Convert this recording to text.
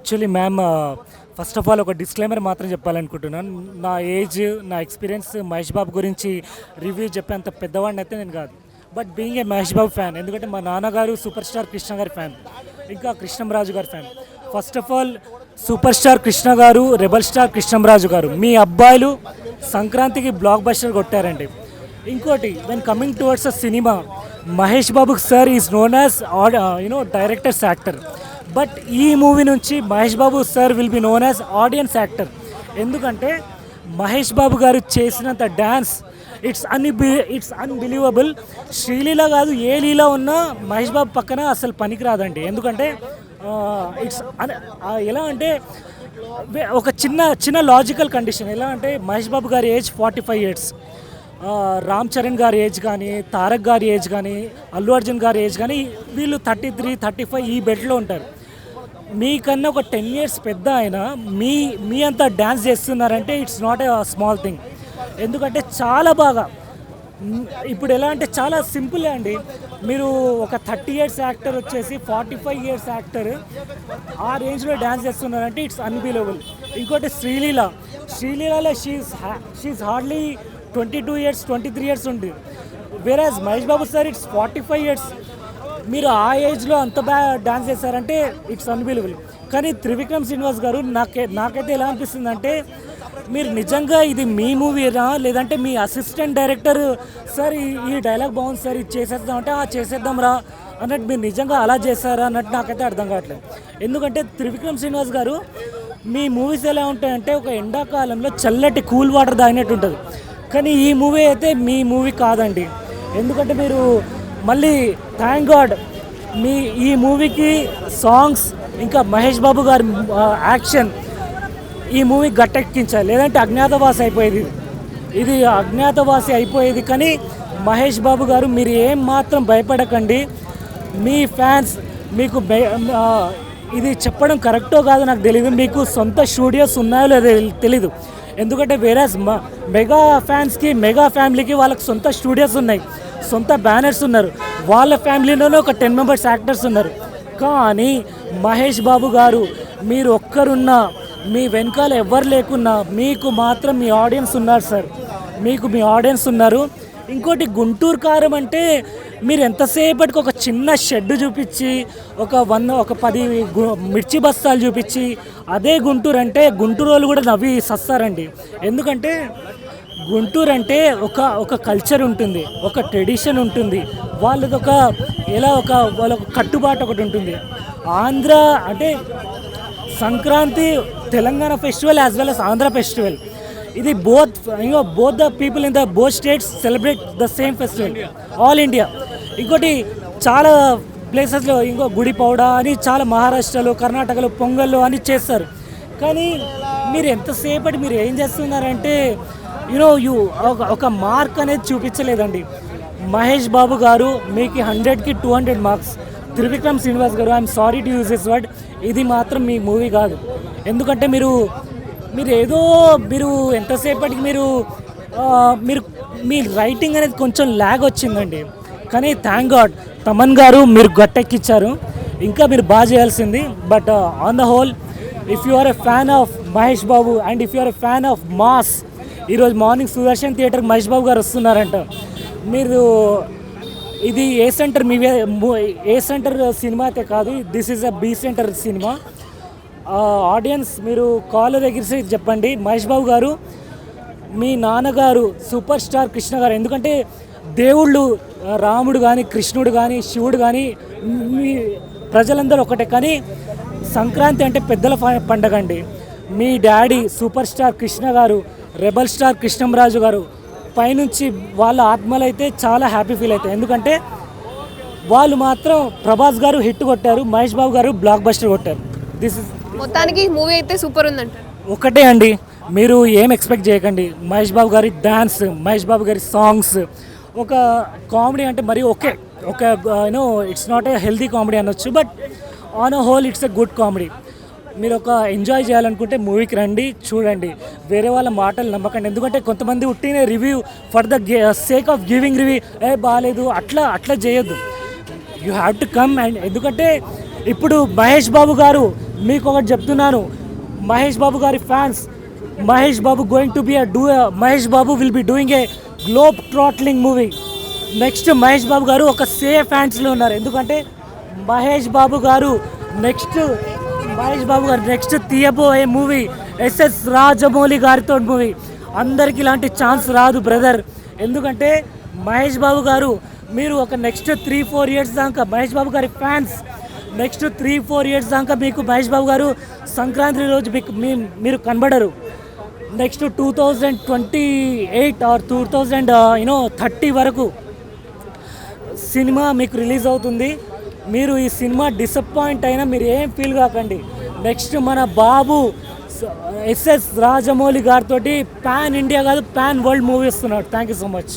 Actually ma'am first of all ఒక disclaimer మాత్రం చెప్పాలనుకుంటున్నాను. నా ఏజ్, నా ఎక్స్పీరియన్స్ మహేష్ బాబు గురించి రివ్యూ చెప్పేంత పెద్దవాడిని అయితే నేను కాదు. But being a Mahesh Babu fan, ఎందుకంటే మా నాన్నగారు సూపర్ స్టార్ కృష్ణ గారి ఫ్యాన్, ఇంకా కృష్ణంరాజు గారి fan. First of all super star Krishna గారు, రెబల్ స్టార్ కృష్ణంరాజు గారు, మీ అబ్బాయిలు సంక్రాంతికి బ్లాక్ బస్టర్ కొట్టారండి. ఇంకోటి, when coming towards a cinema, Mahesh Babu sir is known as directors actor. But ఈ మూవీ నుంచి Mahesh Babu sir will be known as audience actor. ఎందుకంటే మహేష్ బాబు గారు చేసినంత డ్యాన్స్ ఇట్స్ అన్బిలీవబుల్. శ్రీలీల కాదు, ఏ లీల ఉన్నా మహేష్ బాబు పక్కన అసలు పనికిరాదండి. ఎందుకంటే ఇట్స్ ఎలా అంటే ఒక చిన్న చిన్న లాజికల్ కండిషన్. ఎలా అంటే మహేష్ బాబు గారి ఏజ్ 45 years, రామ్ చరణ్ గారి ఏజ్ కానీ, తారక్ గారి ఏజ్ కానీ, అల్లు అర్జున్ గారి ఏజ్ కానీ, వీళ్ళు 33, 35 ఈ బెడ్లో ఉంటారు. మీకన్నా ఒక 10 years పెద్ద ఆయన మీ అంతా డ్యాన్స్ చేస్తున్నారంటే it's not a small thing. ఎందుకంటే చాలా బాగా, ఇప్పుడు ఎలా అంటే చాలా సింపుల్ అండి. మీరు ఒక 30 years యాక్టర్ వచ్చేసి 45 years యాక్టర్ ఆ రేంజ్లో డ్యాన్స్ చేస్తున్నారంటే ఇట్స్ అన్బిలీవబుల్. ఇంకోటి శ్రీలీలలో షీఈ్ హార్డ్లీ 22 years, 23 years ఉంది. వేరాజ్ Mahesh Babu sir it's 45 years. మీరు ఆ ఏజ్లో అంత బాగా డాన్స్ చేశారంటే ఇట్స్ అన్బిలీవబుల్. కానీ త్రివిక్రమ్ శ్రీనివాస్ గారు నాకైతే ఎలా అనిపిస్తుంది అంటే, మీరు నిజంగా ఇది మీ మూవీనా, లేదంటే మీ అసిస్టెంట్ డైరెక్టర్ సార్ ఈ డైలాగ్ బాగుంది సార్, ఇది చేసేద్దాం అంటే చేసేద్దాం రా అన్నట్టు మీరు నిజంగా అలా చేశారా అన్నట్టు నాకైతే అర్థం కావట్లేదు. ఎందుకంటే త్రివిక్రమ్ శ్రీనివాస్ గారు, మీ మూవీస్ ఎలా ఉంటాయంటే ఒక ఎండాకాలంలో చల్లటి కూల్ వాటర్ తాగినట్టు ఉంటుంది. కానీ ఈ మూవీ అయితే మీ మూవీ కాదండి. ఎందుకంటే మీరు మళ్ళీ థ్యాంక్ గాడ్ ఈ మూవీకి సాంగ్స్, ఇంకా మహేష్ బాబు గారి యాక్షన్ ఈ మూవీ గట్టెక్కించాలి. లేదంటే అజ్ఞాతవాసి అయిపోయేది. ఇది అజ్ఞాతవాసి అయిపోయేది. కానీ మహేష్ బాబు గారు, మీరు ఏం మాత్రం భయపడకండి. మీ ఫ్యాన్స్ మీకు ఇది చెప్పడం కరెక్టో కాదో నాకు తెలియదు, మీకు సొంత స్టూడియోస్ ఉన్నాయో లేదో తెలీదు. ఎందుకంటే వేరేస్ మెగా ఫ్యాన్స్కి, మెగా ఫ్యామిలీకి వాళ్ళకి సొంత స్టూడియోస్ ఉన్నాయి, సొంత బ్యానర్స్ ఉన్నారు. వాళ్ళ ఫ్యామిలీలోనే ఒక 10 members యాక్టర్స్ ఉన్నారు. కానీ మహేష్ బాబు గారు, మీరు ఒక్కరున్నా, మీ వెనకాల ఎవరు లేకున్నా, మీకు మాత్రం మీ ఆడియన్స్ ఉన్నారు సార్. మీకు మీ ఆడియన్స్ ఉన్నారు. ఇంకోటి, గుంటూరు కారం అంటే మీరు ఎంతసేపటికి ఒక చిన్న షెడ్ చూపించి ఒక 10 మిర్చి బస్తాలు చూపించి అదే గుంటూరు అంటే గుంటూరు వాళ్ళు కూడా నవ్వి సస్తారండి. ఎందుకంటే గుంటూరు అంటే ఒక కల్చర్ ఉంటుంది, ఒక ట్రెడిషన్ ఉంటుంది, వాళ్ళది వాళ్ళ కట్టుబాటు ఒకటి ఉంటుంది. ఆంధ్ర అంటే Sankranti Telangana festival as well as Andhra festival. ఇది both the people in the both states celebrate the same festival, all India. ఇంకోటి, చాలా ప్లేసెస్లో గుడిపౌడ అని, చాలా మహారాష్ట్రలో, కర్ణాటకలో పొంగల్లో అని చేస్తారు. కానీ మీరు ఎంతసేపటి మీరు ఏం చేస్తున్నారంటే ఒక మార్క్ అనేది చూపించలేదండి. మహేష్ బాబు గారు మీకు 100కి 200 మార్క్స్. త్రివిక్రమ్ శ్రీనివాస్ గారు, I'm sorry to use this word, ఇది మాత్రం మీ మూవీ కాదు. ఎందుకంటే మీరు ఎంతసేపటికి మీరు మీ రైటింగ్ అనేది కొంచెం ల్యాగ్ వచ్చిందండి. కానీ థ్యాంక్ గాడ్ తమన్ గారు మీరు గట్టెక్కిచ్చారు. ఇంకా మీరు బాగా చేయాల్సింది. But on the whole, if you are a fan of Mahesh Babu and if you are a fan of mass, ఈరోజు మార్నింగ్ సుదర్శన్ థియేటర్కి మహేష్ బాబు గారు వస్తున్నారంట. మీరు ఇది ఏ సెంటర్ సినిమా అయితే కాదు, this is a B centre cinema. Audience మీరు కాలర్ ఎగిరిసి చెప్పండి, మహేష్ బాబు గారు మీ నాన్నగారు సూపర్ స్టార్ కృష్ణ గారు. ఎందుకంటే దేవుళ్ళు రాముడు కానీ, కృష్ణుడు కానీ, శివుడు కానీ మీ ప్రజలందరూ ఒకటే. కానీ సంక్రాంతి అంటే పెద్దల పండగ అండి. మీ డాడీ సూపర్ స్టార్ కృష్ణ గారు, రెబల్ స్టార్ కృష్ణంరాజు గారు పైనుంచి వాళ్ళ ఆత్మలైతే చాలా హ్యాపీ ఫీల్ అవుతాయి. ఎందుకంటే వాళ్ళు మాత్రం ప్రభాస్ గారు హిట్ కొట్టారు, మహేష్ బాబు గారు బ్లాక్ బస్టర్ కొట్టారు. దిస్ ఇస్ మొత్తానికి మూవీ అయితే సూపర్ ఉందంట. ఒకటే అండి, మీరు ఏం ఎక్స్పెక్ట్ చేయకండి. మహేష్ బాబు గారి డ్యాన్స్, మహేష్ బాబు గారి సాంగ్స్, ఒక కామెడీ అంటే మరి it's not a healthy comedy అనొచ్చు, but on a whole it's a good comedy. మీరు ఒక ఎంజాయ్ చేయాలనుకుంటే మూవీకి రండి, చూడండి. వేరే వాళ్ళ మాటలు నమ్మకండి. ఎందుకంటే కొంతమంది ఉట్టిన review for the sake of giving review, బాగాలేదు అట్లా చేయొద్దు. You have to come. And ఎందుకంటే ఇప్పుడు మహేష్ బాబు గారు మీకు ఒకటి చెప్తున్నాను, మహేష్ బాబు గారి fans, Mahesh Babu going to be Mahesh Babu will be doing a globe trotting movie. Next Mahesh Babu గారు ఒక సేఫ్ హ్యాండ్స్లో ఉన్నారు. ఎందుకంటే మహేష్ బాబు గారు నెక్స్ట్ తీయబోయే మూవీ ఎస్ఎస్ రాజమౌళి గారితో మూవీ. అందరికి ఇలాంటి ఛాన్స్ రాదు బ్రదర్. ఎందుకంటే మహేష్ బాబు గారు, మీరు ఒక నెక్స్ట్ 3-4 ఇయర్స్ దాకా మహేష్ బాబు గారి ఫ్యాన్స్, నెక్స్ట్ 3-4 ఇయర్స్ దాకా మీకు మహేష్ బాబు గారు సంక్రాంతి రోజు మీరు కనబడరు. నెక్స్ట్ 2028 ఆర్ 2030 వరకు సినిమా మీకు రిలీజ్ అవుతుంది. మీరు ఈ సినిమా డిసప్పాయింట్ అయినా మీరు ఏం ఫీల్ కాకండి. నెక్స్ట్ మన బాబు ఎస్ఎస్ రాజమౌళి గారితో పాన్ ఇండియా కాదు పాన్ వరల్డ్ మూవీ ఇస్తున్నాడు. Thank you so much.